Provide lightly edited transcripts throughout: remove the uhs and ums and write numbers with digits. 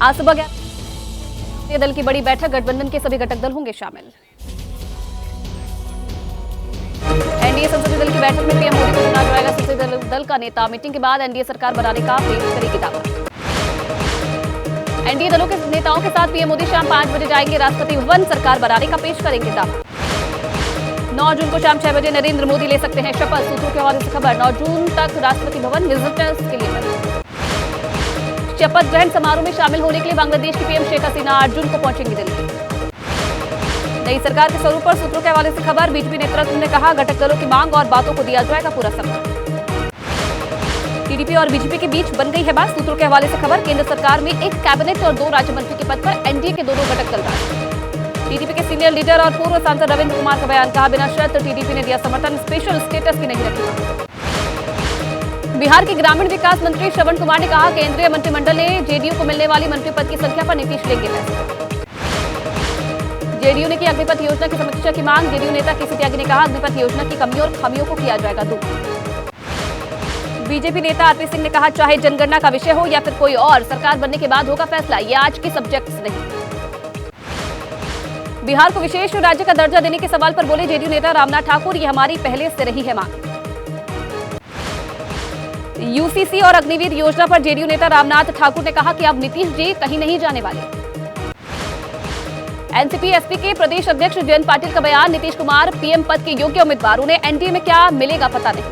आज सुबह दल की बड़ी बैठक, गठबंधन के सभी घटक दल होंगे शामिल। एनडीए संसदीय दल की बैठक में पीएम मोदी को चुना जाएगा संसदीय दल का नेता। मीटिंग के बाद एनडीए सरकार बनाने का पेश करेगी दावा। एनडीए दलों के नेताओं के साथ पीएम मोदी शाम 5 बजे जाएंगे राष्ट्रपति भवन, सरकार बनाने का पेश करेंगे दावा। 9 जून को शाम 6 बजे नरेंद्र मोदी ले सकते हैं शपथ, सूत्रों के हवाले से खबर। 9 जून तक राष्ट्रपति भवन विजिटर्स के लिए बंद। शपथ ग्रहण समारोह में शामिल होने के लिए बांग्लादेश की पीएम शेख हसीना 8 जून को पहुंचेंगी दिल्ली। नई सरकार के स्वरूप पर सूत्रों के हवाले से खबर। बीजेपी नेतृत्व ने कहा, घटक दलों की मांग और बातों को दिया जाएगा पूरा सम्मान। टीडीपी और बीजेपी के बीच बन गई है बात, सूत्रों के हवाले से खबर। केंद्र सरकार में एक कैबिनेट और 2 राज्य मंत्री के पद पर एनडीए के दोनों घटक दल राज। टीडीपी के सीनियर लीडर और पूर्व सांसद रविंद्र कुमार का बयान, कहा बिना शर्त टीडीपी ने दिया समर्थन, स्पेशल स्टेटस की नहीं रखी। बिहार के ग्रामीण विकास मंत्री श्रवण कुमार ने कहा, केंद्रीय मंत्रिमंडल ने जेडीयू को मिलने वाली मंत्री पद की संख्या पर नीतीश लेंगे फैसला। जेडीयू ने की अग्निपथ योजना की समीक्षा की मांग। जेडीयू नेता केसी त्यागी ने कहा, अग्निपथ योजना की कमियों और खामियों को किया जाएगा दूर। बीजेपी नेता आरपी सिंह ने कहा, चाहे जनगणना का विषय हो या फिर कोई और, सरकार बनने के बाद होगा फैसला, ये आज के सब्जेक्ट्स नहीं। बिहार को विशेष राज्य का दर्जा देने के सवाल पर बोले जेडीयू नेता रामनाथ ठाकुर, ये हमारी पहले से रही है मांग। यूसीसी और अग्निवीर योजना पर जेडीयू नेता रामनाथ ठाकुर ने कहा कि अब नीतीश जी कहीं नहीं जाने वाले। एनसीपी एसपी के प्रदेश अध्यक्ष जयंत पाटिल का बयान, नीतीश कुमार पीएम पद के योग्य उम्मीदवार, उन्हें एनडीए में क्या मिलेगा पता नहीं।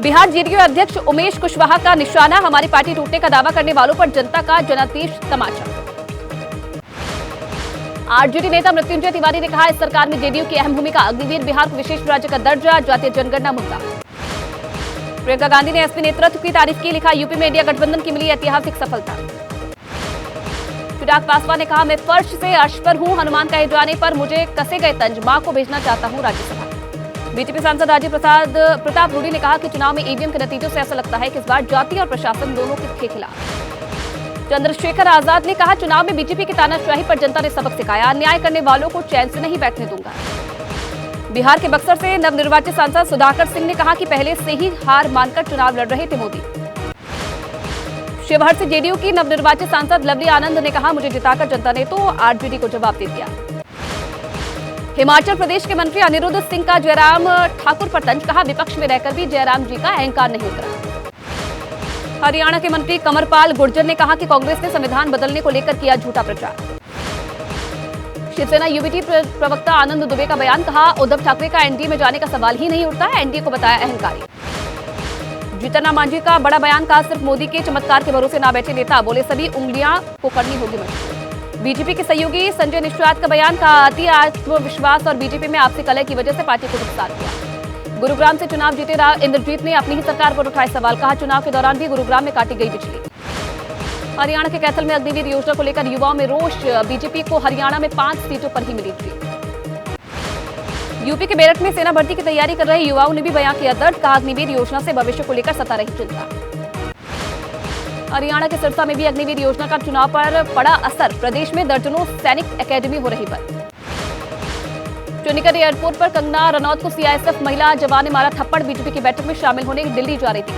बिहार जेडीयू अध्यक्ष उमेश कुशवाहा का निशाना, हमारी पार्टी टूटने का दावा करने वालों पर जनता का जनादेश तमाचा। आरजेडी नेता मृत्युंजय तिवारी ने कहा, इस सरकार में जेडीयू की अहम भूमिका। अग्निवीर बिहार को विशेष राज्य का दर्जा, जातीय जनगणना मुद्दा। प्रियंका गांधी ने एसपी नेतृत्व की तारीफ की, लिखा, यूपी में इंडिया गठबंधन की मिली ऐतिहासिक सफलता। चिराग पासवान ने कहा, मैं फर्श से अर्श पर हूं, हनुमान कहे जाने पर मुझे कसे गए तंज, मां को भेजना चाहता हूं राज्यसभा। बीजेपी सांसद राजीव प्रताप रूडी ने कहा कि चुनाव में ईवीएम के नतीजों से ऐसा लगता है कि इस बार जाति और प्रशासन दोनों के खिलाफ। चंद्रशेखर आजाद ने कहा, चुनाव में बीजेपी की तानाशाही पर जनता ने सबक सिखाया, अन्याय करने वालों को चैन से नहीं बैठने दूंगा। बिहार के बक्सर से नवनिर्वाचित सांसद सुधाकर सिंह ने कहा कि पहले से ही हार मानकर चुनाव लड़ रहे थे मोदी। शिवहर से जेडीयू की नवनिर्वाचित सांसद लवली आनंद ने कहा, मुझे जिताकर जनता ने तो आरजेडी को जवाब दे दिया। हिमाचल प्रदेश के मंत्री अनिरुद्ध सिंह का जयराम ठाकुर पर तंज, कहा, विपक्ष में रहकर भी जयराम जी का अहंकार नहीं उतरा। हरियाणा के मंत्री कंवरपाल गुर्जर ने कहा कि कांग्रेस ने संविधान बदलने को लेकर किया झूठा प्रचार। शिवसेना यूबीटी प्रवक्ता आनंद दुबे का बयान, कहा, उद्धव ठाकरे का एनडीए में जाने का सवाल ही नहीं उठता है, एनडीए को बताया अहंकारी। जीतन मांझी का बड़ा बयान, कहा, सिर्फ मोदी के चमत्कार के भरोसे ना बैठे नेता, बोले सभी उंगलियां को करनी होगी मजबूत। बीजेपी के सहयोगी संजय निषाद का बयान, कहा, अति आत्मविश्वास और बीजेपी में आपसी कलह की वजह से पार्टी को नुकसान हुआ। गुरुग्राम से चुनाव जीते इंद्रजीत ने अपनी ही सरकार पर उठाए सवाल, कहा, चुनाव के दौरान भी गुरुग्राम में काटी गई बिजली। हरियाणा के कैथल में अग्निवीर योजना को लेकर युवाओं में रोष, बीजेपी को हरियाणा में 5 सीटों पर ही मिली जीत। यूपी के मेरठ में सेना भर्ती की तैयारी कर रहे युवाओं ने भी बयान किया दर्द, कहा, अग्निवीर योजना से भविष्य को लेकर सता रही चिंता। हरियाणा के सिरसा में भी अग्निवीर योजना का चुनाव पर पड़ा असर, प्रदेश में दर्जनों सैनिक एकेडमी हो रही बंद। चंडीगढ़ एयरपोर्ट पर कंगना रनौत को सीआईएसएफ महिला जवान ने मारा थप्पड़, बीजेपी की बैठक में शामिल होने दिल्ली जा रही थी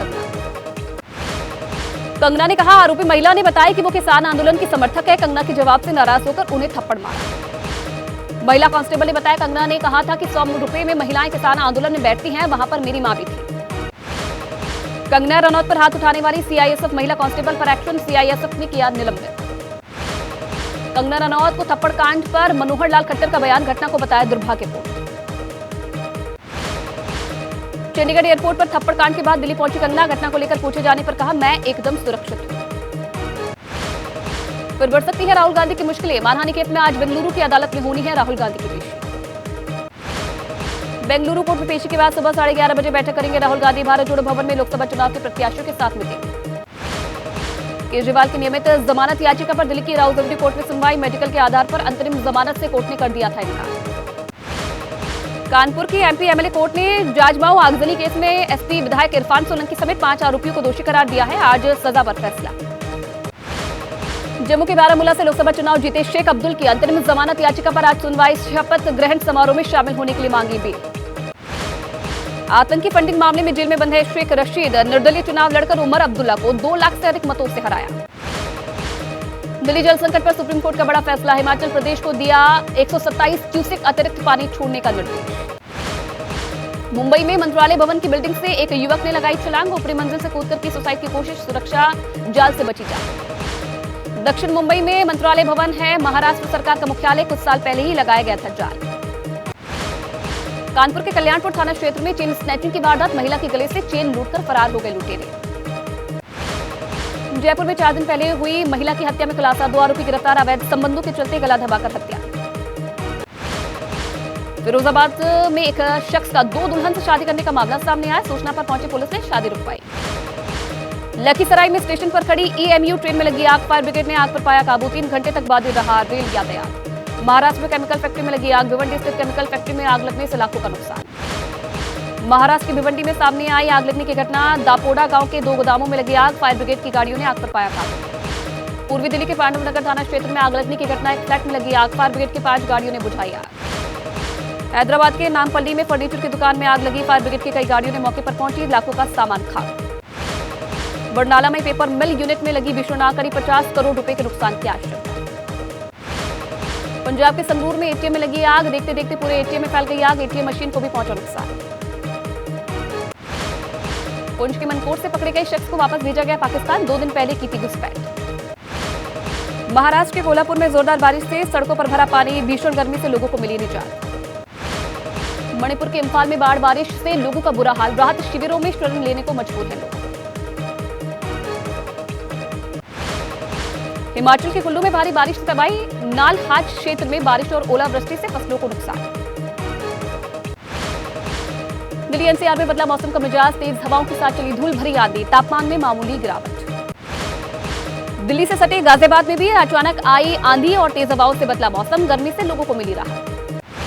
कंगना ने कहा, आरोपी महिला ने बताया कि वो किसान आंदोलन की समर्थक है। कंगना के जवाब से नाराज होकर उन्हें थप्पड़ मारा। महिला कांस्टेबल ने बताया, कंगना ने कहा था कि 100 रुपए में महिलाएं किसान आंदोलन में बैठती हैं, वहां पर मेरी मां भी थी। कंगना रनौत पर हाथ उठाने वाली सीआईएसएफ महिला कांस्टेबल पर एक्शन, सीआईएसएफ ने किया निलंबित। कंगना रनौत को थप्पड़ कांड पर मनोहर लाल खट्टर का बयान, घटना को बताया दुर्भाग्यपूर्ण। चंडीगढ़ एयरपोर्ट पर थप्पड़ कांड के बाद दिल्ली पहुंची कंगना, घटना को लेकर पूछे जाने पर कहा, मैं एकदम सुरक्षित हूं। फिर बढ़ सकती है राहुल गांधी की मुश्किलें, मानहानि केस में आज बेंगलुरु की अदालत में होनी है राहुल गांधी की पेशी। बेंगलुरु कोर्ट में पेशी के बाद सुबह 11:30 बजे बैठक करेंगे राहुल गांधी। भारत जोड़ो भवन में लोकसभा चुनाव के प्रत्याशियों के साथ मीटिंग। केजरीवाल की नियमित जमानत याचिका पर दिल्ली की राउजवली कोर्ट में सुनवाई, मेडिकल के आधार पर अंतरिम जमानत से कोर्ट ने कर दिया था इनकार। कानपुर की एमपी एमएलए कोर्ट ने जाजमाऊ आगजनी केस में एसपी विधायक इरफान सोलंकी समेत 5 आरोपियों को दोषी करार दिया है, आज सजा पर फैसला। जम्मू के बारामूला से लोकसभा चुनाव जीते शेख अब्दुल की अंतरिम जमानत याचिका पर आज सुनवाई, शपथ ग्रहण समारोह में शामिल होने के लिए मांगी बेल। आतंकी फंडिंग मामले में जेल में बंद है शेख रशीद, निर्दलीय चुनाव लड़कर उमर अब्दुल्ला को 2 लाख से अधिक मतों से हराया। दिल्ली जल संकट पर सुप्रीम कोर्ट का बड़ा फैसला। हिमाचल प्रदेश को दिया 127 क्यूसेक अतिरिक्त पानी छोड़ने का निर्देश। मुंबई में मंत्रालय भवन की बिल्डिंग से एक युवक ने लगाई छलांग। ऊपरी मंजिल से कूदकर की सुसाइड की कोशिश, सुरक्षा जाल से बची जान। दक्षिण मुंबई में मंत्रालय भवन है महाराष्ट्र सरकार का मुख्यालय। कुछ साल पहले ही लगाया गया था जाल। कानपुर के कल्याणपुर थाना क्षेत्र में चेन स्नैचिंग की वारदात। महिला के गले से चेन लूटकर फरार हो गए लुटेरे। जयपुर में 4 दिन पहले हुई महिला की हत्या में खुलासा। 2 आरोपी गिरफ्तार। अवैध संबंधों के चलते गला दबाकर हत्या। फिरोजाबाद में एक शख्स का 2 दुल्हन से शादी करने का मामला सामने आया। सूचना पर पहुंची पुलिस ने शादी रुकवाई। लखीसराय में स्टेशन पर खड़ी EMU ट्रेन में लगी आग। फायर ब्रिगेड ने आग पर पाया काबू। 3 घंटे तक बाधित रहा रेल यातायात। महाराष्ट्र में केमिकल फैक्ट्री में लगी आग। भिवंडी स्थित केमिकल फैक्ट्री में आग लगने से लाखों का नुकसान। महाराष्ट्र की भिवंडी में सामने आई आग लगने की घटना। दापोड़ा गांव के 2 गोदामों में लगी आग। फायर ब्रिगेड की गाड़ियों ने आग पर पाया काबू। पूर्वी दिल्ली के पांडव नगर थाना क्षेत्र में आग लगने की घटना। एक फ्लैट में लगी आग। फायर ब्रिगेड की 5 गाड़ियों ने बुझाई आग। हैदराबाद के नामपल्ली में फर्नीचर की दुकान में आग लगी। फायर ब्रिगेड की कई गाड़ियों ने मौके पर पहुंची। लाखों का सामान खाक। बरनाला में पेपर मिल यूनिट में लगी भीषण आग। करीब 50 करोड़ रुपए के नुकसान की आशंका। पंजाब के संगरूर में ATM में लगी आग। देखते देखते पूरे ATM में फैल गई आग। ATM मशीन को भी पहुंचा नुकसान। पुंछ के मनकोट से पकड़े गए शख्स को वापस भेजा गया पाकिस्तान। 2 दिन पहले की थी घुसपैठ। महाराष्ट्र के कोल्हापुर में जोरदार बारिश से सड़कों पर भरा पानी। भीषण गर्मी से लोगों को मिली निजात। मणिपुर के इम्फाल में बाढ़ बारिश से लोगों का बुरा हाल। राहत शिविरों में शरण लेने को मजबूर हैं लोग। हिमाचल के कुल्लू में भारी बारिश से तबाही। नालहाज क्षेत्र में बारिश और ओलावृष्टि से फसलों को नुकसान। दिल्ली NCR में बदला मौसम का मिजाज। तेज हवाओं के साथ चली धूल भरी आंधी। तापमान में मामूली गिरावट। दिल्ली से सटे गाजियाबाद में भी अचानक आई आंधी और तेज हवाओं से बदला मौसम। गर्मी से लोगों को मिली राहत।